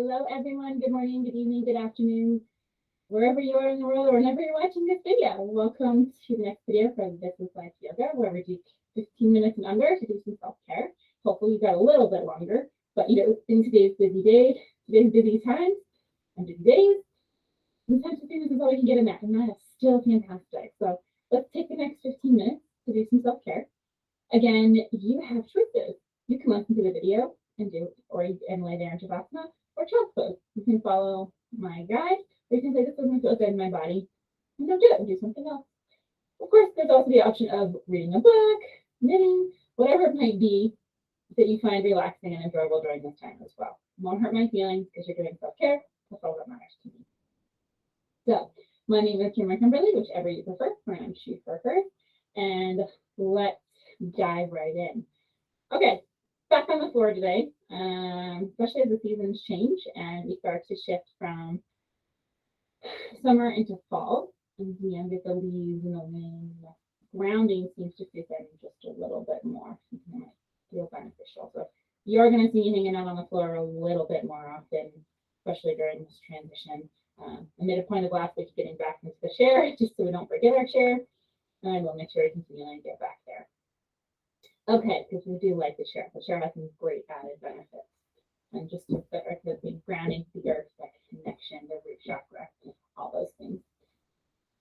Hello, everyone. Good morning, good evening, good afternoon, wherever you are in the world or whenever you're watching this video. Welcome to the next video for This is Life Yoga, where we do 15 minutes and under to do some self-care. Hopefully you got a little bit longer, but in today's busy times and busy days, sometimes this is all we can get in that, and that is still fantastic. So let's take the next 15 minutes to do some self-care. Again, you have choices. You can listen to the video and lay there in Shavasana or child's pose. You can follow my guide, or you can say, this doesn't feel good in my body, and don't do it and do something else. Of course, there's also the option of reading a book, knitting, whatever it might be that you find relaxing and enjoyable during this time as well. It won't hurt my feelings because you're doing self-care. That's all that matters to me. So, my name is Kim Kimberly, whichever you prefer. I'm she for her. And let's dive right in. Okay, back on the floor today, especially as the seasons change and we start to shift from summer into fall. And get the leaves and the wind, grounding seems to fit in just a little bit more. Something that might feel beneficial. So you're going to see me hanging out on the floor a little bit more often, especially during this transition. I made a point of last week getting back into the chair just so we don't forget our chair, and I will make sure I continue to get back there. Okay, because we do like the chair. The chair has some great added benefits. And just the grounding to the earth, that connection, the root chakra, all those things.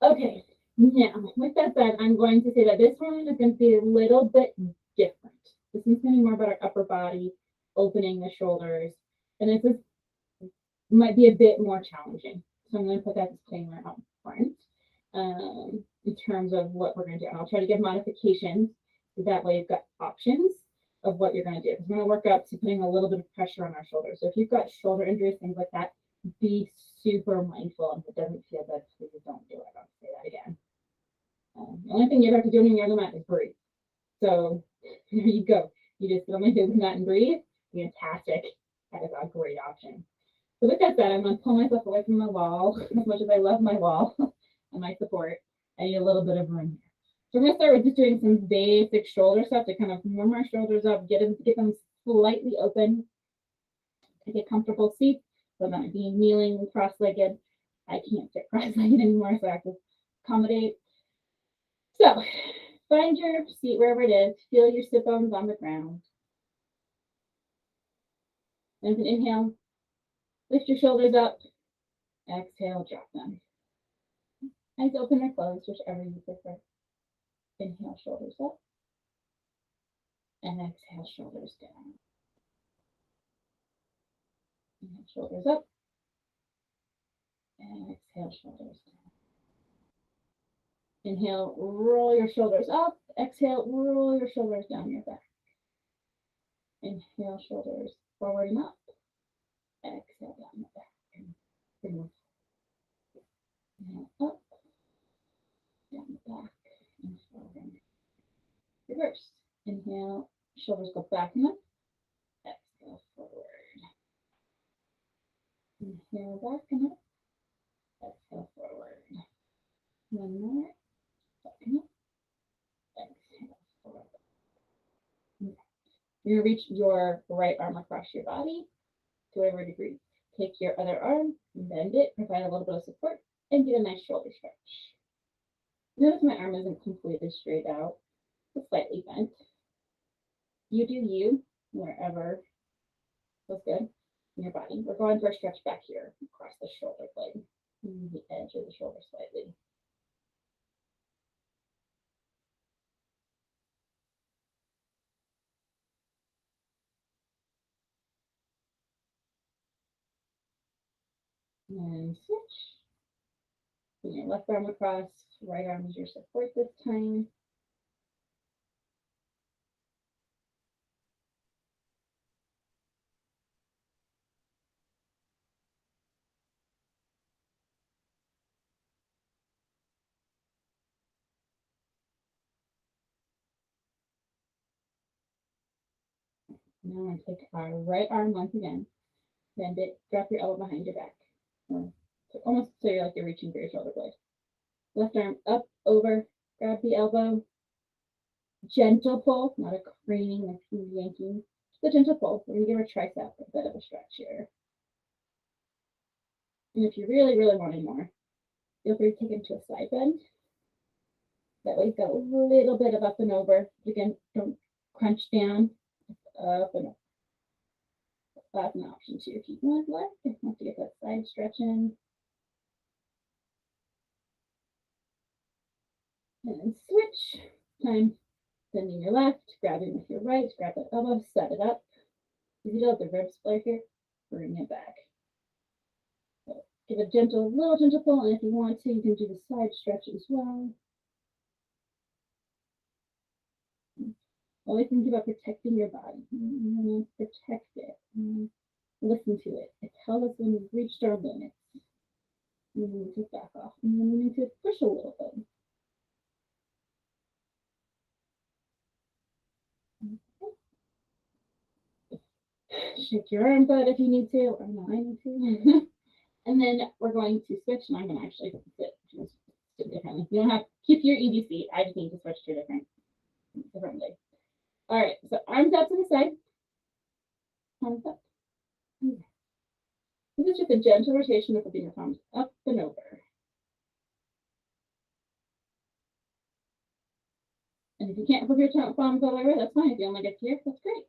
Okay, now with that said, I'm going to say that this one is going to be a little bit different. This is going to be more about our upper body, opening the shoulders, and this might be a bit more challenging. So I'm going to put that disclaimer up front in terms of what we're going to do. And I'll try to give modifications. That way you've got options of what you're going to do. Because we're going to work up to putting a little bit of pressure on our shoulders. So if you've got shoulder injuries, things like that, be super mindful. And if it doesn't feel good, please don't do it. I'll say that again. The only thing you have to do when you're on the mat is breathe. So there you go. You just sit on the mat and breathe. Fantastic. That is a great option. So with that said, I'm going to pull myself away from the wall. As much as I love my wall and my support, I need a little bit of room here. So we're going to start with just doing some basic shoulder stuff to kind of warm our shoulders up, get them slightly open, to get comfortable seats. So that might be kneeling, cross-legged. I can't sit cross-legged anymore, so I have to accommodate. So find your seat wherever it is. Feel your sit bones on the ground. And as an inhale, lift your shoulders up. Exhale, drop them. Eyes open or closed, whichever you prefer. Inhale, shoulders up. And exhale, shoulders down. Inhale, shoulders up. And exhale, shoulders down. Inhale, roll your shoulders up. Exhale, roll your shoulders down your back. Inhale, shoulders forward and up. Exhale, down the back. Inhale up, down the back, and forward. Reverse. Inhale, shoulders go back and up. Exhale, forward. Inhale, back and up. Exhale, forward. One more. Back and up. Exhale, forward. Okay. You're going to reach your right arm across your body to whatever degree. Take your other arm, bend it, provide a little bit of support, and get a nice shoulder stretch. Notice my arm isn't completely straight out. It's slightly bent. You do you, wherever feels good in your body. We're going for a stretch back here across the shoulder blade, the edge of the shoulder slightly. And switch. Bring your left arm across, right arm is your support this time. Now I'm going to take our right arm once again, bend it, drop your elbow behind your back. So almost so you're like you're reaching for your shoulder blade. Left arm up, over, grab the elbow. Gentle pull, not a craning, like yanking. Just a gentle pull. We're going to give our tricep a bit of a stretch here. And if you really, really wanted more, feel free to take them to a side bend. That way, go a little bit of up and over. Again, don't crunch down, up and up. That's an option too. If you want left, you have to get that side stretch in. And then switch. Time bending your left, grabbing with your right, grab that elbow, set it up. If you don't have the rib splay here, bring it back. So give a little gentle pull, and if you want to, you can do the side stretch as well. Always think about protecting your body. You want to protect it. Listen to it. It tells us when we've reached our limits. We need to back off, and then we need to push a little bit. Shake your arms out if you need to, or no, I need to. And then we're going to switch, and I'm going to actually sit differently. You don't have to keep your EDC. I just need to switch to a different leg. All right, so arms out to the side. Arms up. This is just a gentle rotation of the finger palms up and over. And if you can't flip your palms all the way, that's fine. If you only get here, that's great.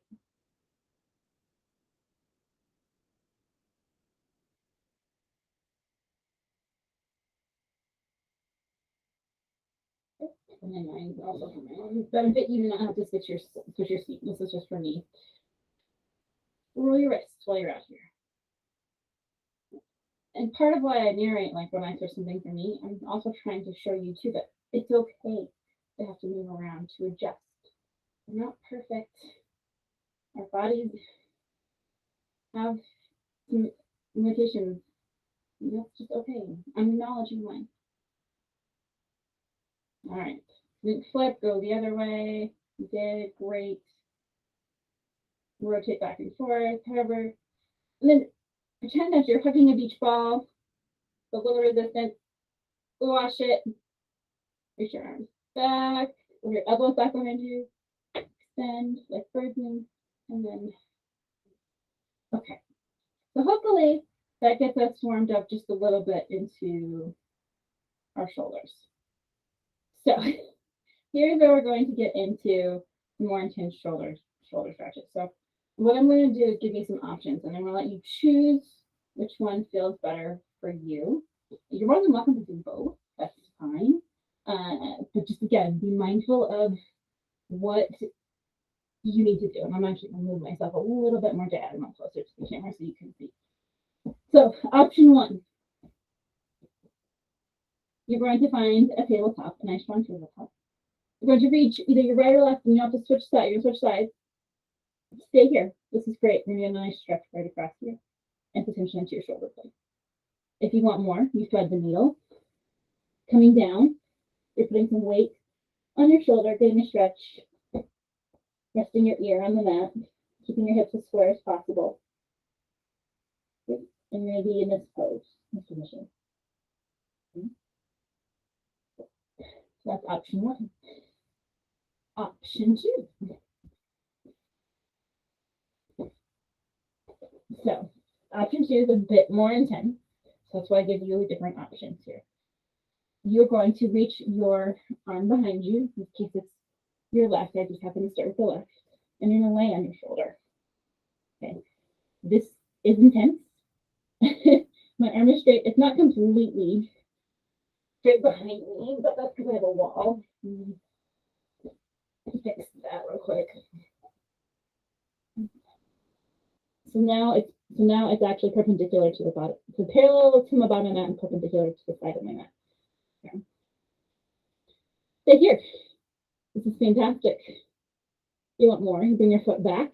And then mine's also for my own benefit. You do not have to switch your seat. This is just for me. Roll your wrists while you're out here. And part of why I narrate, like when I switch something for me, I'm also trying to show you too that it's okay to have to move around to adjust. We're not perfect. Our bodies have some limitations. That's just okay. I'm acknowledging mine. All right. Flip, go the other way. You did great. Rotate back and forth, however. And then pretend that you're hugging a beach ball, a little resistance. Wash it. Reach your arms back, with your elbows back behind you. Extend like bird wings. And then, okay. So hopefully that gets us warmed up just a little bit into our shoulders. So here's where we're going to get into more intense shoulder stretches. So what I'm going to do is give you some options, and I'm going to let you choose which one feels better for you. You're more than welcome to do both. That's fine. But just again, be mindful of what you need to do. And I'm actually going to move myself a little bit more down, closer to the camera so you can see. So option one, you're going to find a tabletop, a nice strong tabletop. You're going to reach either your right or left, and you have to switch sides. You're going to switch sides. Stay here. This is great. We're going to get a nice stretch right across here and potentially into your shoulder blade. If you want more, you thread the needle. Coming down, you're putting some weight on your shoulder, getting a stretch, resting your ear on the mat, keeping your hips as square as possible. And you're going to be in this pose, this position. So that's option one. Option two. So option two is a bit more intense. So that's why I give you different options here. You're going to reach your arm behind you. In this case, it's your left. I just happen to start with the left. And you're going to lay on your shoulder. Okay. This is intense. My arm is straight. It's not completely straight behind me, but that's because I have a wall. Fix that real quick. So now it's actually perpendicular to the bottom. So parallel to my bottom mat and perpendicular to the side of my mat. Okay. Stay here. This is fantastic. You want more? You bring your foot back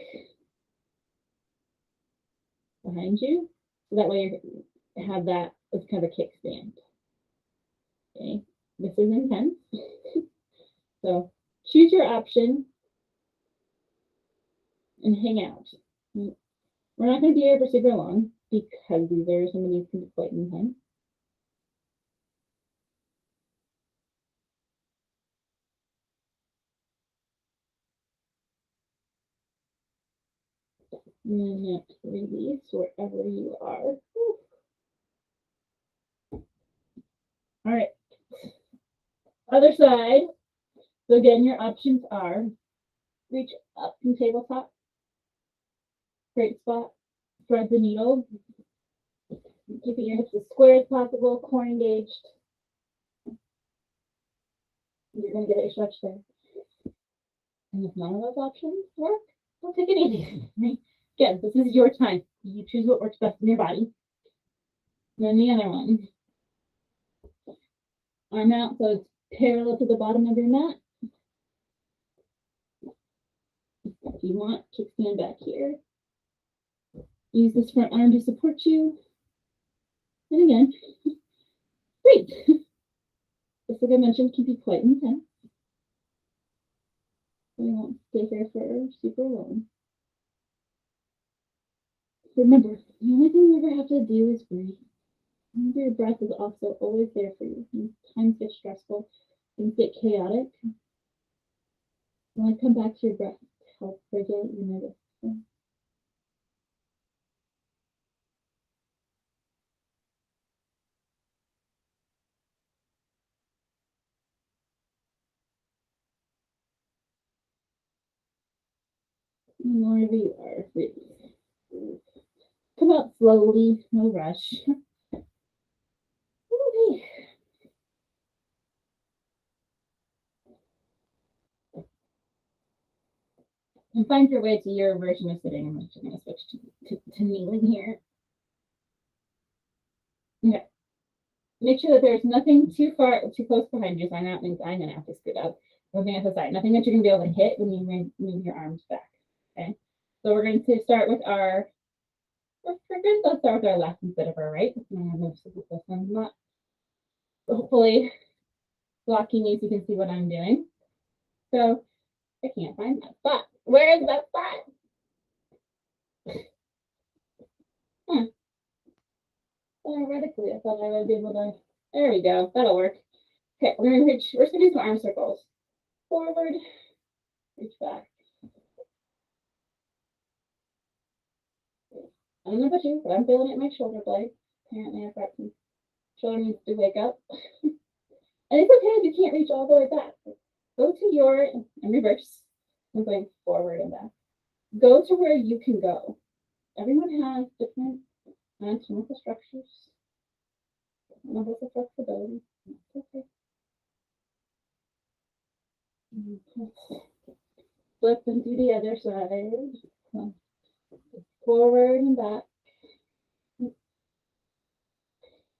behind you, so that way you have that as kind of a kickstand. Okay, this is intense. So choose your option and hang out. We're not going to be here for super long because some of these can be quite intense. And release wherever you are. All right. Other side. So again, your options are reach up from tabletop, great spot, thread the needle, keeping your hips as square as possible, core engaged. You're going to get a stretch there. And if none of those options work, don't take it easy. Again, this is your time. You choose what works best in your body. And then the other one. Arm out so it's parallel to the bottom of your mat. If you want, kickstand back here. Use this front arm to support you. And again, great. Just like I mentioned, keep you quite intense. We won't stay here for super long. Remember, the only thing you ever have to do is breathe. Remember, your breath is also always there for you. When times get stressful, things get chaotic. You want to come back to your breath to help regulate your nervous system. And wherever you are, breathe. Come out slowly, no rush. Okay. And find your way to your version of sitting. I'm actually going to switch to kneeling here. Okay. Make sure that there's nothing too close behind you. So I'm going to have to scoot up. Moving at the side. Nothing that you're going to be able to hit when you move your arms back. Okay. So we're going to start with our. Let's start with our left instead of our right. This one's not hopefully blocking you so you can see what I'm doing. So I can't find that spot. Where is that spot? Theoretically, I thought I would be able to. There we go. That'll work. Okay, we're gonna do some arm circles. Forward, reach back. I don't know about you, but I'm feeling it in my shoulder blade. Apparently, I've got some shoulder needs to wake up. And it's okay if you can't reach all the way back. Go to your and reverse. I'm going forward and back. Go to where you can go. Everyone has different anatomical structures, levels of flexibility. That's okay. Flip and do the other side. Forward and back.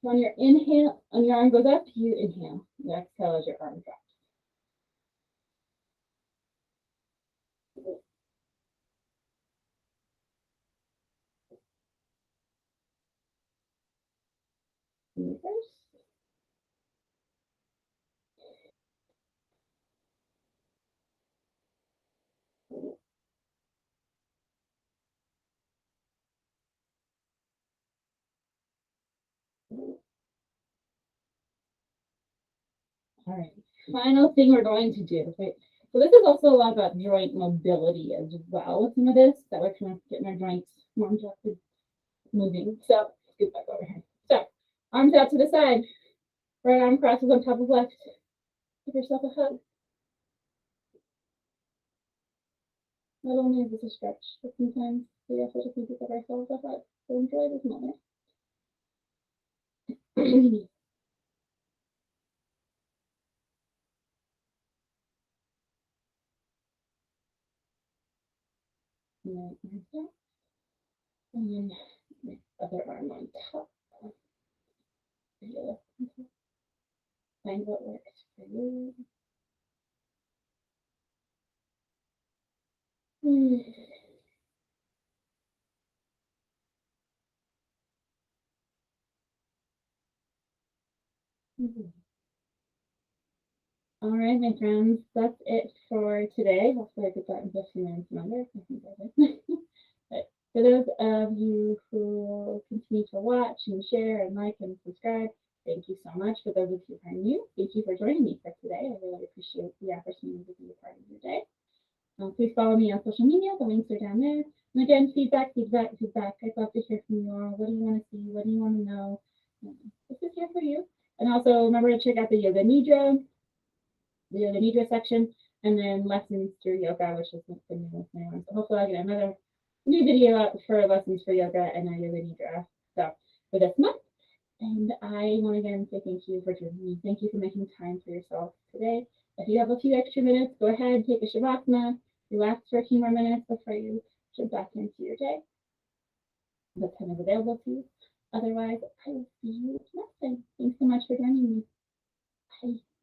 On your inhale, on your arm goes up, you inhale. Your exhale as your arm drops. Reverse. All right. Final thing we're going to do. Okay. So this is also a lot about joint mobility as well. Some of this that we're trying to get our joints more adjusted, moving. So scoot back over here. So arms out to the side. Right arm crosses on top of left. Give yourself a hug. Not only is this a stretch, but sometimes we also just need to give ourselves a hug. So enjoy this moment. And then the other arm on top. Find what works for you. All right, my friends, that's it for today. Hopefully I could that in 15 minutes and under. I think I did. But for those of you who continue to watch and share and like and subscribe, thank you so much. For those of you who are new, thank you for joining me for today. I really appreciate the opportunity to be a part of your day. Please follow me on social media. The links are down there. And again, feedback. I'd love to hear from you all. What do you want to see? What do you want to know? This is here for you. And also remember to check out the Yoga Nidra section, and then lessons through yoga, which is the newest one. So hopefully I'll get another new video out for lessons for yoga and Yoga Nidra stuff for this month. And I want to again say thank you for joining me. Thank you for making time for yourself today. If you have a few extra minutes, go ahead, take a Shavasana, relax for a few more minutes before you jump back into your day. That's kind of available to you. Otherwise, I will see you next time. Thanks so much for joining me. Bye.